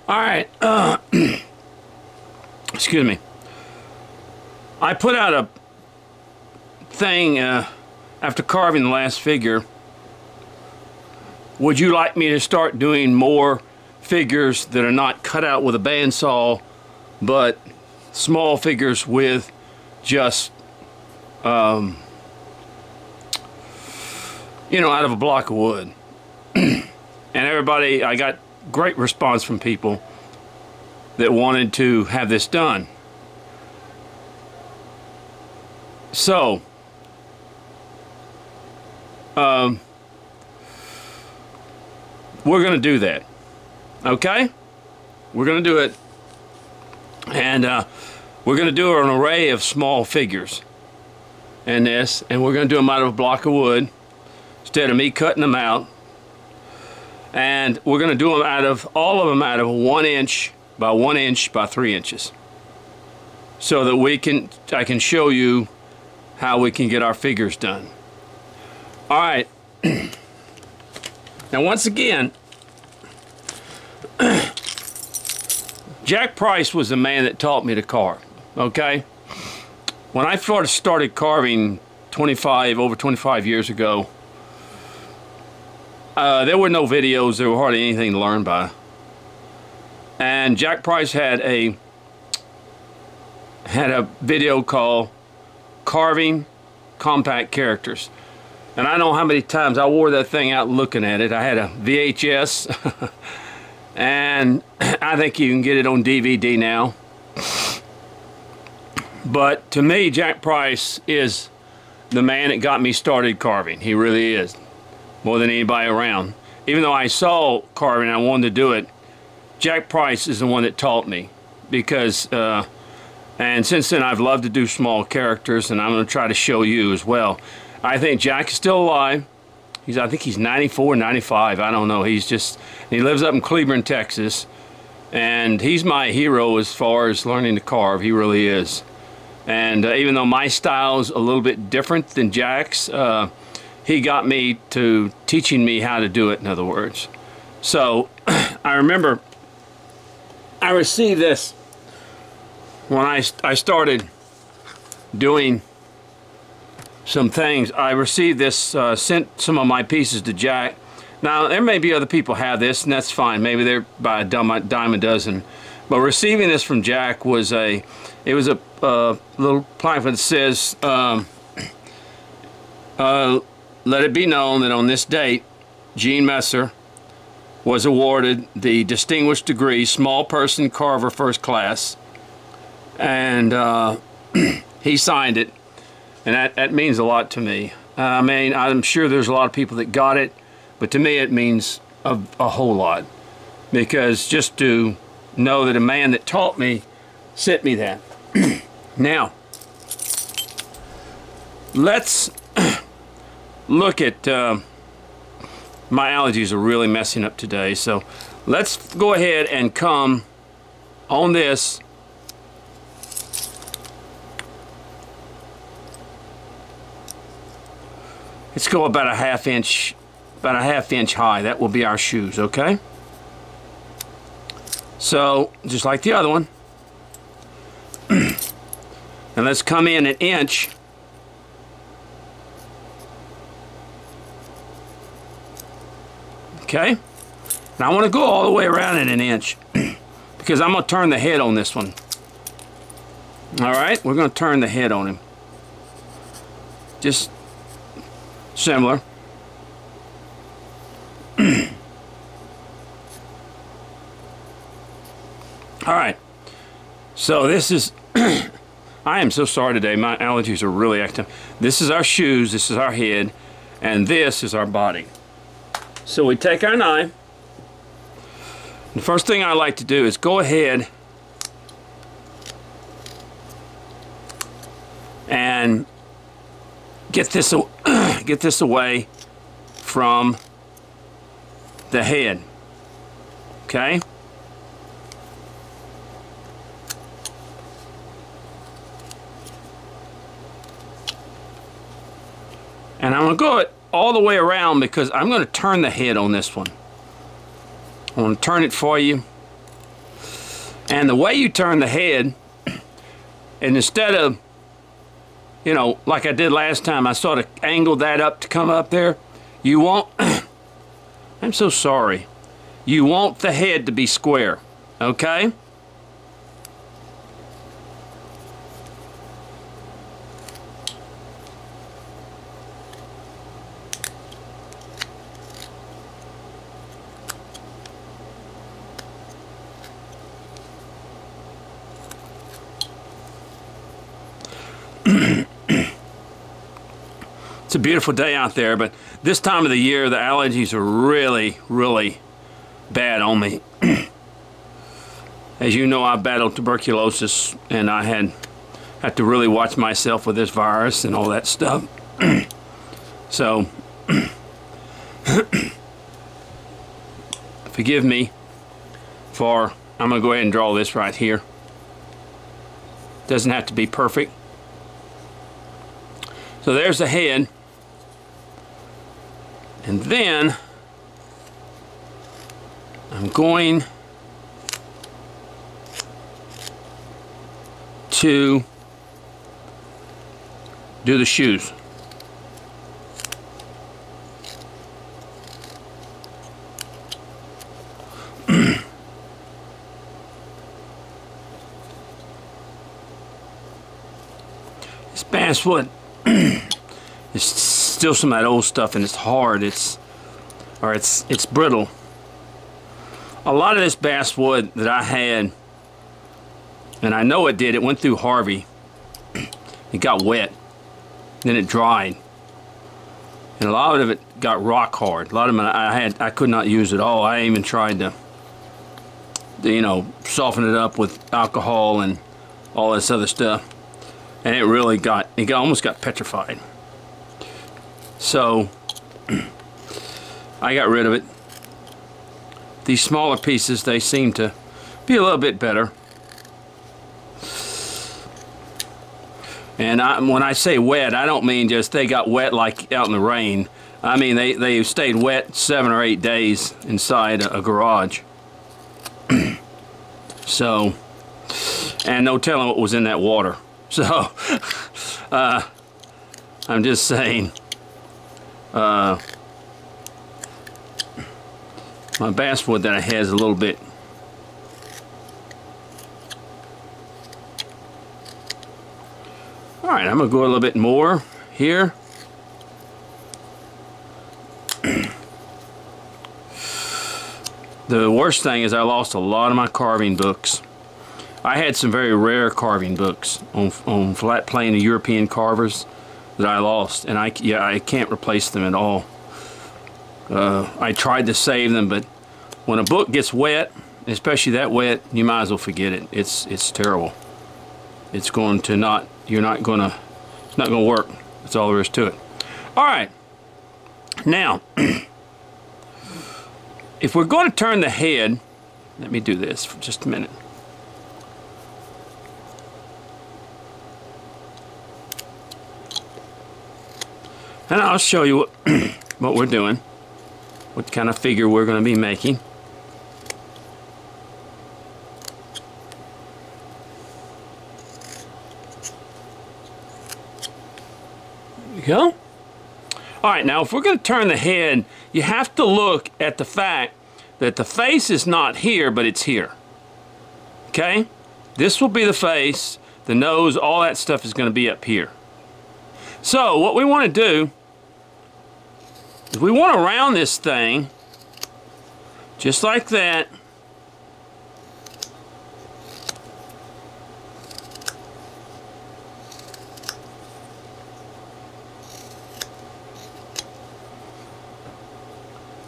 All right. Excuse me. I put out a thing after carving the last figure. Would you like me to start doing more figures that are not cut out with a bandsaw, but small figures with just, you know, out of a block of wood? And everybody, I got great response from people that wanted to have this done. So, we're going to do that. Okay? We're going to do it. And we're going to do an array of small figures in this. And we're going to do them out of a block of wood instead of me cutting them out. And we're going to do them out of, all of them out of 1 inch by 1 inch by 3 inches. So that I can show you how we can get our figures done. All right. Now once again, Jack Price was the man that taught me to carve, okay? When I first started carving over 25 years ago, there were no videos, there were hardly anything to learn by. And Jack Price had a video called Carving Compact Characters. And I don't know how many times I wore that thing out looking at it. I had a VHS, and I think you can get it on DVD now. But to me, Jack Price is the man that got me started carving. He really is, more than anybody around. Even though I saw carving and I wanted to do it, Jack Price is the one that taught me. Because, and since then I've loved to do small characters, and I'm going to try to show you as well. I think Jack is still alive. I think he's 94, 95. I don't know. He lives up in Cleveland, Texas. And he's my hero as far as learning to carve. He really is. And even though my style is a little bit different than Jack's, he got me to teaching me how to do it, in other words. So I remember I received this when I started doing some things. I received this, sent some of my pieces to Jack. Now there may be other people have this, and that's fine. Maybe they're by a dime a dozen. But receiving this from Jack was it was a little pamphlet that says, let it be known that on this date, Gene Messer was awarded the Distinguished Degree Small Person Carver First Class, and he signed it. And that means a lot to me. I mean, I'm sure there's a lot of people that got it, but to me it means a whole lot. Because just to know that a man that taught me sent me that. Now, let's look at, my allergies are really messing up today, so let's go ahead and come on this. Let's go about a half inch high. That will be our shoes, okay? So, just like the other one. And let's come in an inch. Okay? Now I want to go all the way around in an inch because I'm going to turn the head on this one. Alright, we're going to turn the head on him. Just similar. Alright, so this is, I am so sorry today, my allergies are really active. This is our shoes, this is our head, and this is our body. So we take our knife. The first thing I like to do is go ahead and get this away from the head. Okay? And I'm going to go all the way around because I'm going to turn the head on this one. I want to turn it for you. And the way you turn the head, and instead of, you know, like I did last time, I sort of angled that up to come up there. You want, I'm so sorry. You want the head to be square, okay? It's a beautiful day out there, but this time of the year the allergies are really, really bad on me. As you know, I battled tuberculosis, and I had to really watch myself with this virus and all that stuff. So forgive me for, I'm gonna go ahead and draw this right here. Doesn't have to be perfect. So there's the head. And then I'm going to do the shoes. This basswood is still some of that old stuff, and it's hard. It's brittle. A lot of this basswood that I had, and I know it did, it went through Harvey. It got wet, then it dried, and a lot of it got rock hard. A lot of it I could not use at all. I even tried to you know, soften it up with alcohol and all this other stuff, and it really almost got petrified. So I got rid of it. These smaller pieces, they seem to be a little bit better. And when I say wet, I don't mean just they got wet like out in the rain. I mean they stayed wet 7 or 8 days inside a garage. So, and no telling what was in that water. So I'm just saying, my basswood that I had is a little bit. All right, I'm gonna go a little bit more here. The worst thing is I lost a lot of my carving books. I had some very rare carving books on flat plane European carvers that I lost, and I can't replace them at all. I tried to save them, but when a book gets wet, especially that wet, you might as well forget it. It's terrible. It's going to not. It's not going to work. That's all there is to it. All right. Now, if we're going to turn the head, let me do this for just a minute. And I'll show you what we're doing, what kind of figure we're going to be making. There we go. All right, now if we're going to turn the head, you have to look at the fact that the face is not here, but it's here. Okay? This will be the face, the nose, all that stuff is going to be up here. So what we want to do is we want to round this thing just like that.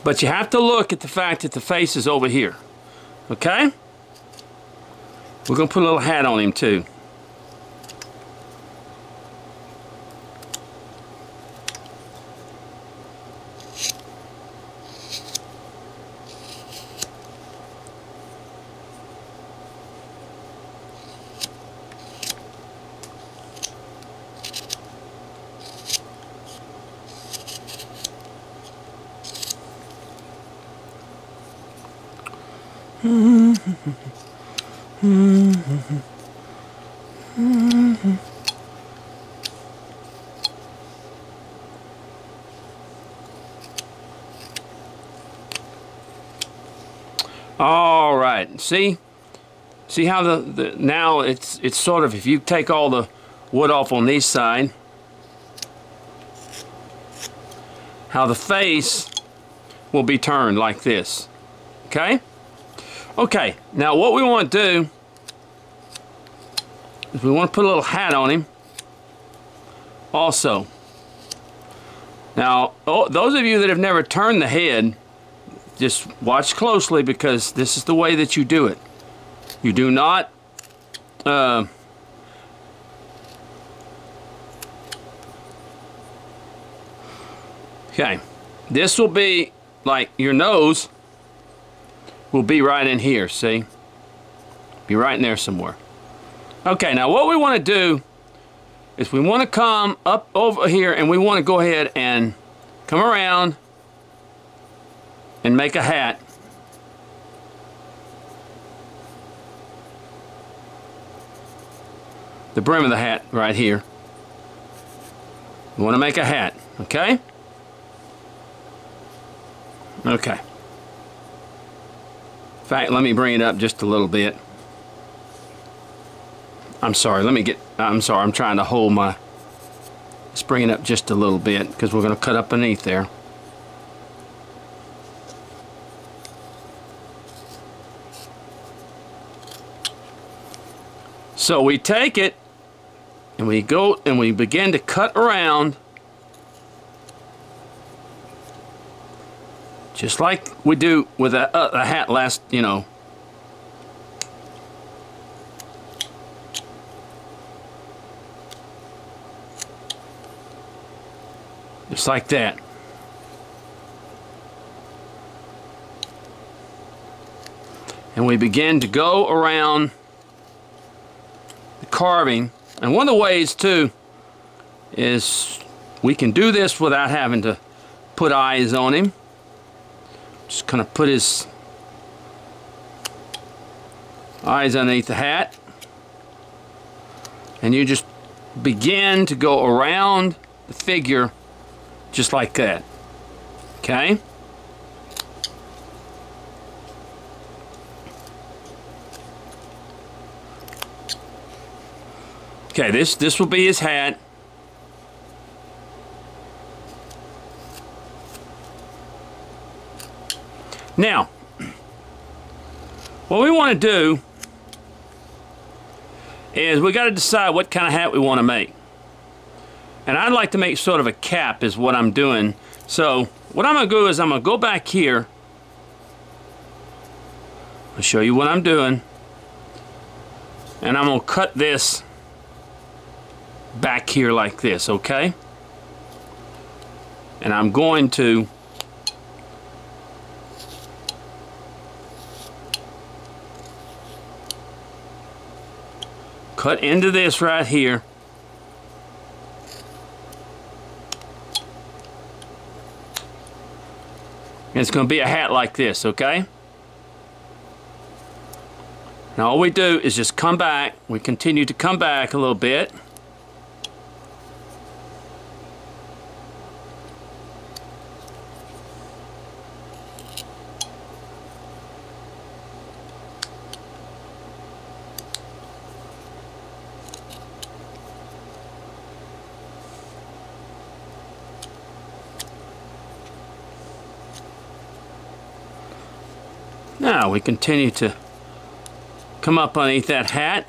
But you have to look at the fact that the face is over here. Okay? We're going to put a little hat on him too. All right, see how now it's sort of, if you take all the wood off on this side, how the face will be turned like this. Okay? Okay, now what we want to do is we want to put a little hat on him also. Now, those of you that have never turned the head, just watch closely, because this is the way that you do it. You do not okay, this will be like your nose will be right in here, see? Be right in there somewhere. Okay, now what we want to do is we want to come up over here, and we want to go ahead and come around and make a hat. The brim of the hat right here. We want to make a hat, okay? Okay. In fact, let me bring it up just a little bit. I'm sorry, I'm sorry, I'm trying to hold my, let's bring it up just a little bit, because we're going to cut up beneath there. So we take it, and we go and we begin to cut around, just like we do with a hat last, you know. Just like that. And we begin to go around the carving. And one of the ways too is we can do this without having to put eyes on him. Just kind of put his eyes underneath the hat, and you just begin to go around the figure just like that. Okay? Okay, this will be his hat. Now, what we want to do is we got to decide what kind of hat we want to make. And I'd like to make sort of a cap is what I'm doing. So what I'm going to do is I'm going to go back here. I'll show you what I'm doing. And I'm going to cut this back here like this, okay? And I'm going to cut into this right here. And it's going to be a hat like this, okay? Now all we do is just come back. We continue to come back a little bit. Now we continue to come up underneath that hat.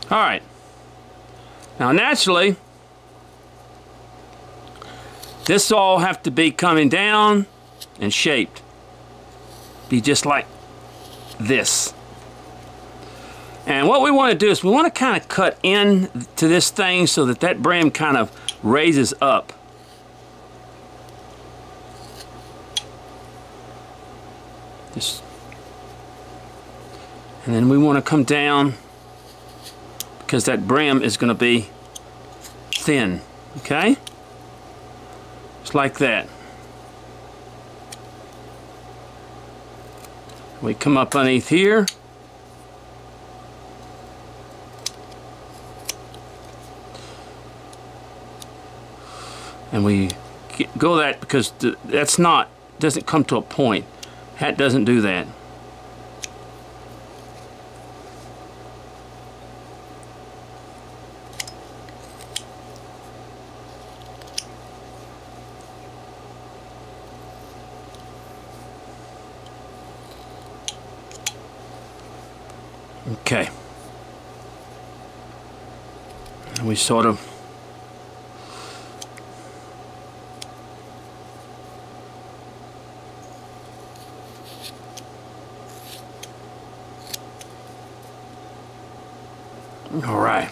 All right. Now naturally, this all have to be coming down and shaped. Be just like this. And what we want to do is we want to kind of cut in to this thing so that that brim kind of raises up. Just, and then we want to come down because that brim is going to be thin. Okay? Just like that. We come up underneath here. And we go that because that's not, doesn't come to a point. Hat doesn't do that. Okay. And we sort of all right.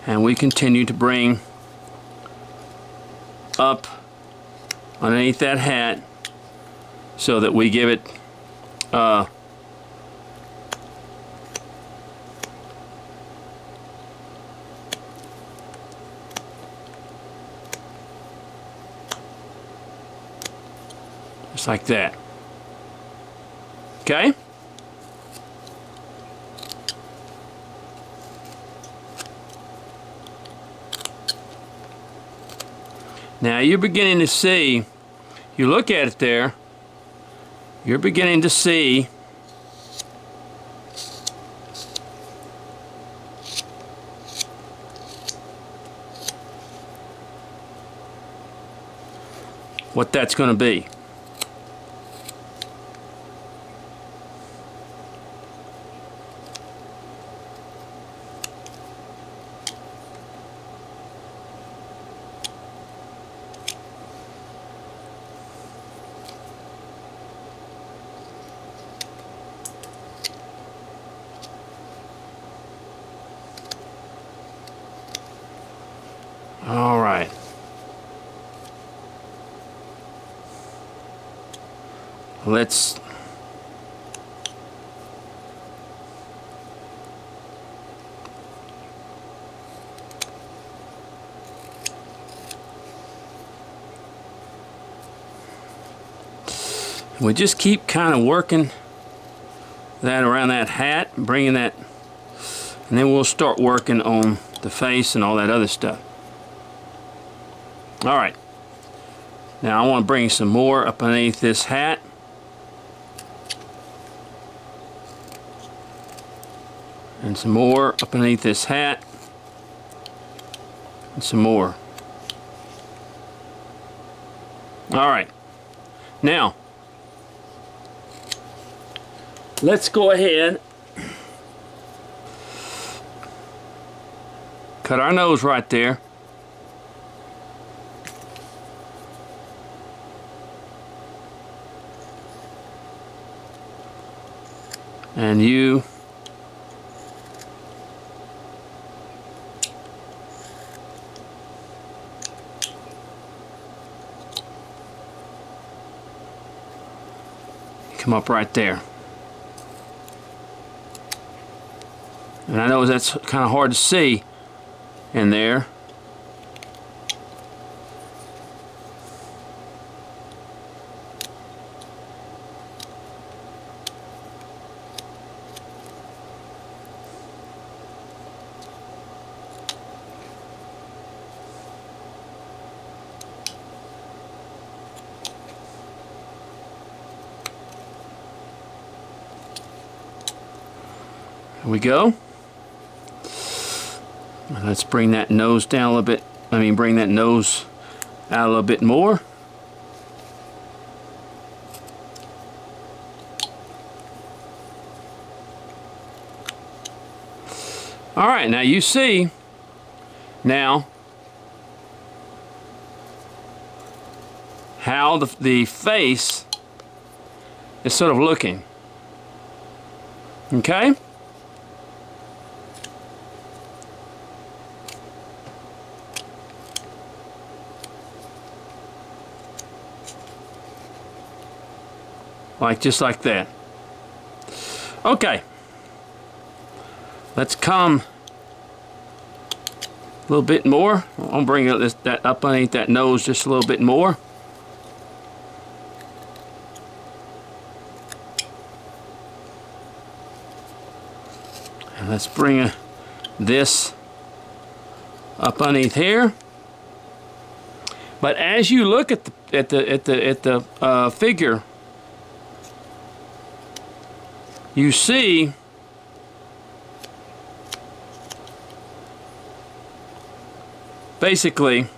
And we continue to bring up underneath that hat so that we give it just like that. Okay? Now you're beginning to see, you look at it there, you're beginning to see what that's going to be. All right. Let's we just keep kind of working that around that hat, bringing that, and then we'll start working on the face and all that other stuff. All right, now I want to bring some more up underneath this hat. And some more up underneath this hat. And some more. All right, now let's go ahead, cut our nose right there. And you come up right there. And I know that's kind of hard to see in there. Here we go. Let's bring that nose down a little bit. Bring that nose out a little bit more. All right, now you see now how the face is sort of looking. Okay? Just like that. Okay. Let's come a little bit more. I'll bring that up underneath that nose just a little bit more. And let's bring this up underneath here. But as you look at the figure, you see basically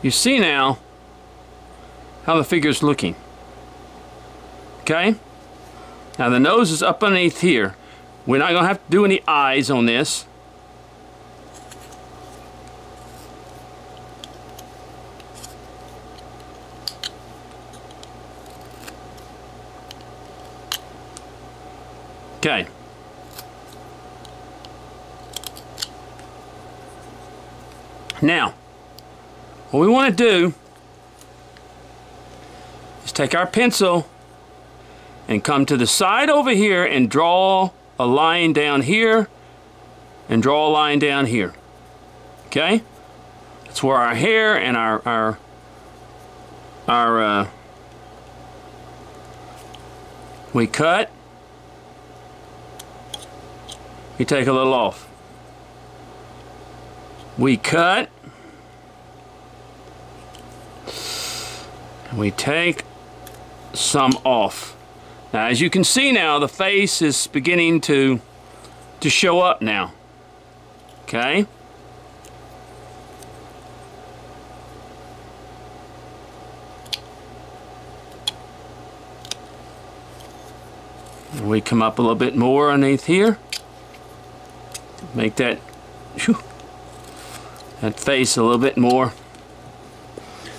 you see now how the figure's looking. Okay? Now the nose is up underneath here. We're not going to have to do any eyes on this. Okay. Now, what we want to do is take our pencil and come to the side over here and draw a line down here and draw a line down here. Okay? That's where our hair and our we cut. We take a little off. We cut. We take some off. Now, as you can see now, the face is beginning to show up now. Okay? And we come up a little bit more underneath here. Make that, whew, that face a little bit more.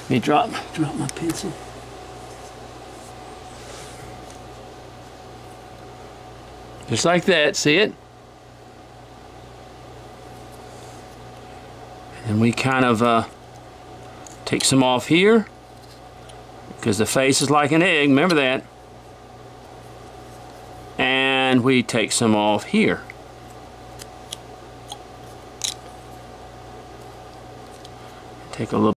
Let me drop my pencil. Just like that, see it? And we kind of take some off here because the face is like an egg, remember that. And we take some off here. Take a little